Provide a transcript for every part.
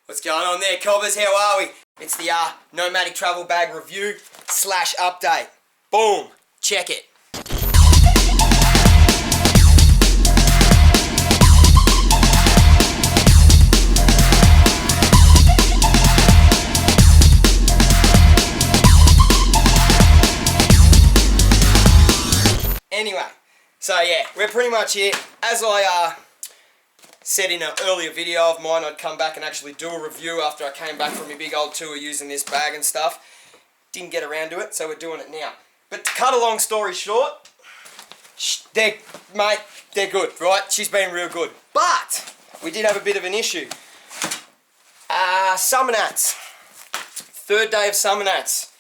What's going on there, cobbers? How are we? It's the Nomatic travel bag review / update. Boom! Check it. Anyway, so yeah, we're pretty much here. As I said in an earlier video of mine, I'd come back and actually do a review after I came back from my big old tour using this bag and stuff. Didn't get around to it, so we're doing it now. But to cut a long story short, they're good, right? She's been real good. But we did have a bit of an issue. Summer Nats. Third day of Summer Nats.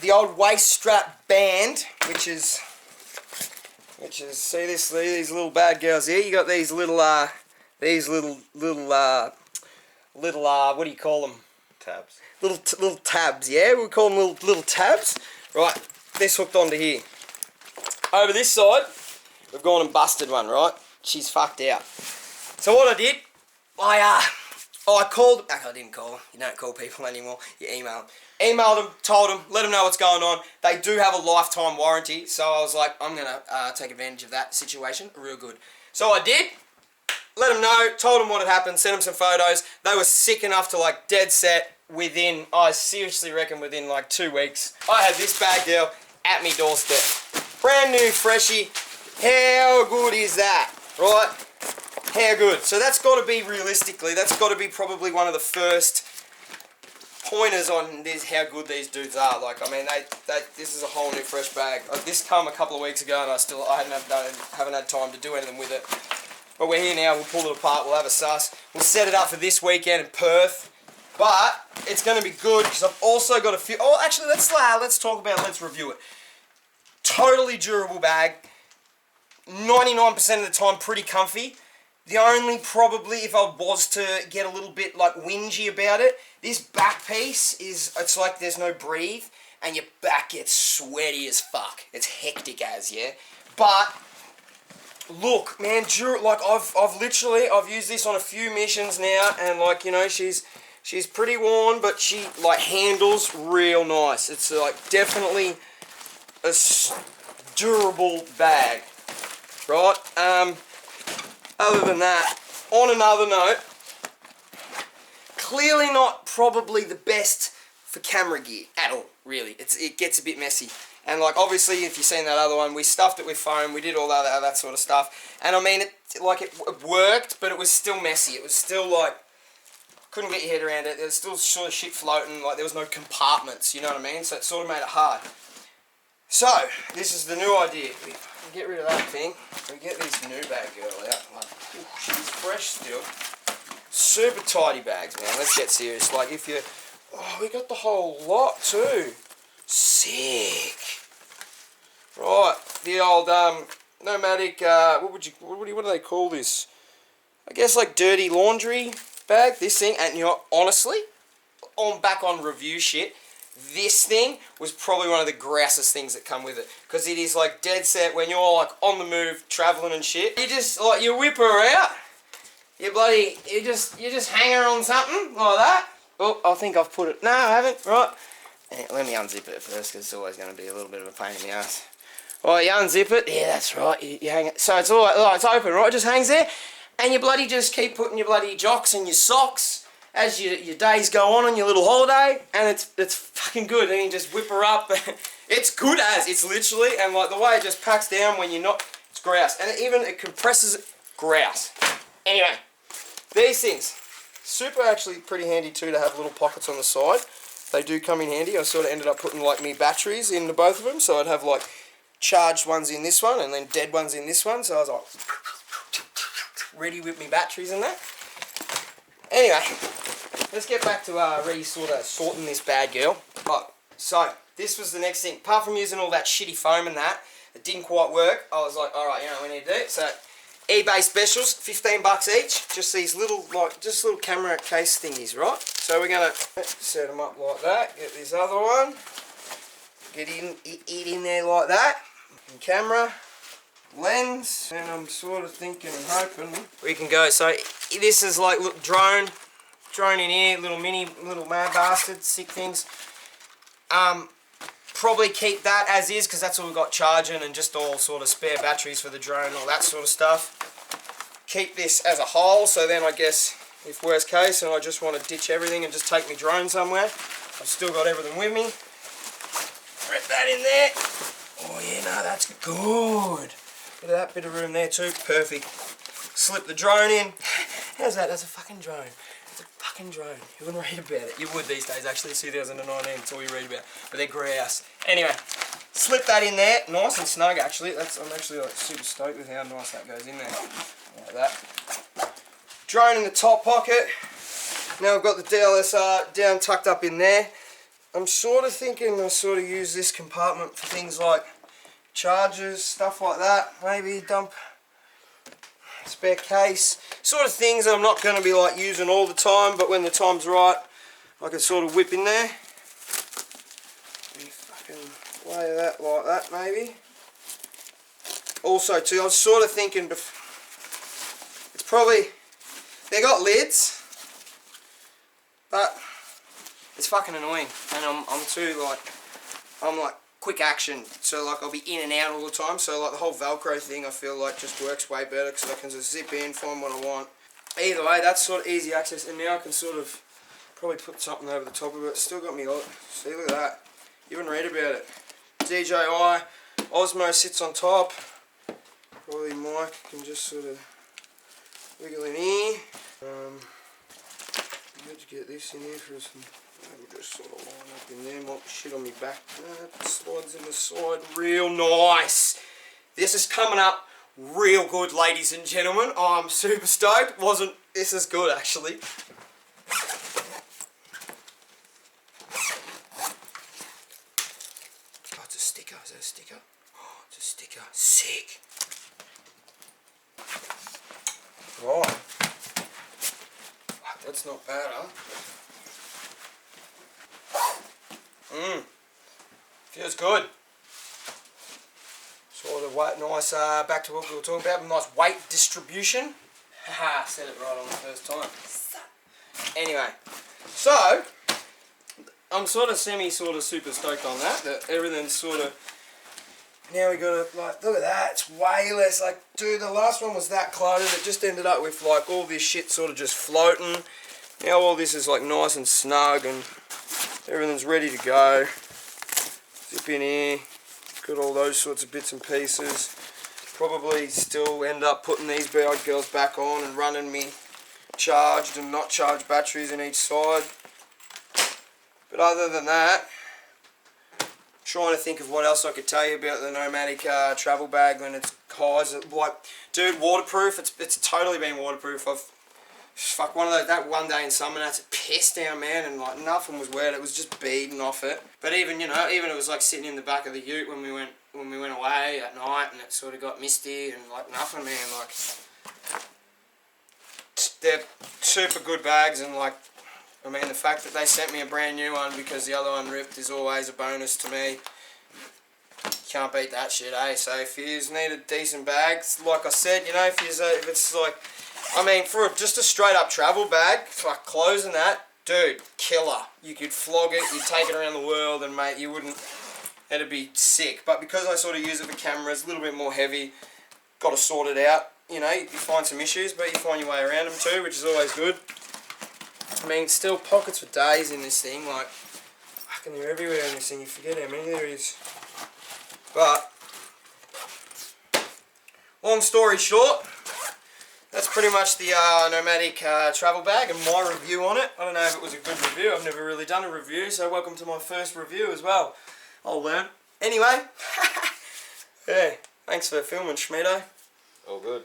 The old waist strap band, which is see these little bad girls here. You got these little what do you call them? Tabs. Little tabs, yeah. We call them little tabs. Right, this hooked onto here. Over this side, we've gone and busted one. Right, she's fucked out. So what I did, I called. Actually, I didn't call them. You don't call people anymore. You email them. Emailed them, told them, let them know what's going on. They do have a lifetime warranty, so I was like, I'm gonna take advantage of that situation. Real good. So I did. Let them know, told them what had happened, sent them some photos. They were sick enough to like dead set within, I seriously reckon within like 2 weeks. I had this bag girl at me doorstep. Brand new, freshie. How good is that, right? How good. So that's got to be, realistically, that's got to be probably one of the first pointers on this, how good these dudes are. Like, I mean, this is a whole new fresh bag. This come a couple of weeks ago and I haven't had time to do anything with it. But we're here now, we'll pull it apart, we'll have a suss. We'll set it up for this weekend in Perth. But it's going to be good because I've also got a few... Oh, actually, let's talk about it, let's review it. Totally durable bag. 99% of the time, pretty comfy. The only, probably, if I was to get a little bit, like, whingy about it, this back piece is, it's like there's no breathe, and your back gets sweaty as fuck. It's hectic as, yeah? But... look, man, like I've used this on a few missions now, and like, you know, she's pretty worn, but she like handles real nice. It's like definitely a durable bag, right? Other than that, on another note, clearly not probably the best for camera gear at all. Really, it gets a bit messy. And like, obviously, if you've seen that other one, we stuffed it with foam, we did all that sort of stuff. And I mean, it worked, but it was still messy. It was still like, couldn't get your head around it. There was still sort of shit floating, like there was no compartments, you know what I mean? So it sort of made it hard. So, this is the new idea. We get rid of that thing. We get this new bag girl out. Like, ooh, she's fresh still. Super tidy bags, man. Let's get serious. Like, if you... oh, we got the whole lot too. Sick. Right, the old Nomatic, what do they call this? I guess like dirty laundry bag, this thing. And you know, honestly, back on review shit, this thing was probably one of the grousest things that come with it, because it is like dead set when you're like on the move, traveling and shit. You just like, you whip her out, you just hang her on something like that. Oh, I think I've put it. No, I haven't. Right. Let me unzip it first, because it's always going to be a little bit of a pain in the ass. Alright, you unzip it. Yeah, that's right. You hang it. So it's all right, it's open, right? It just hangs there. And you bloody just keep putting your bloody jocks and your socks as your days go on your little holiday. And it's fucking good. And you just whip her up. It's good as. It's literally, and like the way it just packs down when you're not, it's grouse. And it compresses it, grouse. Anyway, these things. Super actually pretty handy too to have little pockets on the side. They do come in handy. I sort of ended up putting like me batteries into both of them, so I'd have like charged ones in this one and then dead ones in this one. So I was like ready with me batteries and that. Anyway, let's get back to sorting this bad girl. Right, so this was the next thing. Apart from using all that shitty foam and that, it didn't quite work. I was like, all right, you know what we need to do. So eBay specials, $15 each. Just these little little camera case thingies, right? So we're gonna set them up like that. Get this other one. Get it in there like that. And camera, lens, and I'm sort of thinking and hoping we can go. So this is like, look, drone drone in here, little mad bastard, sick things. Probably keep that as is because that's all we've got charging and just all sort of spare batteries for the drone, all that sort of stuff. Keep this as a whole, so then I guess if worst case and I just want to ditch everything and just take my drone somewhere, I've still got everything with me. Wrap that in there. Oh yeah, no, that's good. Bit of that, bit of room there too, perfect. Slip the drone in. How's that? That's a fucking drone. It's a fucking drone. You wouldn't read about it. You would these days, actually. 2019, it's all you read about. But they're grouse. Anyway, slip that in there. Nice and snug, actually. I'm actually like super stoked with how nice that goes in there. Like that. Drone in the top pocket. Now I've got the DLSR down tucked up in there. I'm sort of thinking I sort of use this compartment for things like chargers, stuff like that. Maybe dump spare case, sort of things that I'm not going to be like using all the time, but when the time's right, I can sort of whip in there. Fucking lay that like that, maybe. Also, too, I was sort of thinking, it's probably, they got lids, but it's fucking annoying, and I'm like quick action, so like I'll be in and out all the time, so like the whole Velcro thing I feel like just works way better because I can just zip in, find what I want. Either way, that's sort of easy access, and now I can sort of probably put something over the top of it. Still got me, see, look at that, you haven't read about it. DJI Osmo sits on top, probably Mike can just sort of wiggle in here. Let's get this in here for some. We'll just sort of line up in there, might be shit on me back. That slides in the side, real nice. This is coming up real good, ladies and gentlemen. I'm super stoked. This is good actually. Oh, it's a sticker. Is that a sticker? Oh, it's a sticker. Sick. Right. That's not bad, huh? Feels good. Sort of weight, nice, back to what we were talking about, nice weight distribution. Haha, said it right on the first time. Anyway, so, I'm sort of super stoked on that everything's sort of, now we got to, like, look at that, it's way less, like, dude, the last one was that cluttered, it just ended up with, like, all this shit sort of just floating. Now all this is, like, nice and snug and everything's ready to go. Zip in here, got all those sorts of bits and pieces. Probably still end up putting these bad girls back on and running me charged and not charged batteries in each side. But other than that, trying to think of what else I could tell you about the Nomatic travel bag when it's highs. Like, dude, waterproof. It's totally been waterproof. Fuck, that one day in summer, that's pissed down, man, and like nothing was wet. It was just beading off it. But even it was like sitting in the back of the ute when we went away at night, and it sort of got misty and like nothing, man. Like, they're super good bags, and like, I mean, the fact that they sent me a brand new one because the other one ripped is always a bonus to me. Can't beat that shit, eh? So if you need a decent bag, like I said, if it's like, I mean, for just a straight up travel bag, fuck, clothes and that, dude, killer. You could flog it, you'd take it around the world, and mate, you wouldn't, it'd be sick. But because I sort of use it for cameras, a little bit more heavy, got to sort it out. You find some issues, but you find your way around them too, which is always good. I mean, still pockets for days in this thing, like, fucking they're everywhere in this thing, you forget how many there is. But, long story short, that's pretty much the Nomatic travel bag and my review on it. I don't know if it was a good review. I've never really done a review, so welcome to my first review as well. I'll learn. Anyway, yeah, thanks for filming, Schmedo. All good.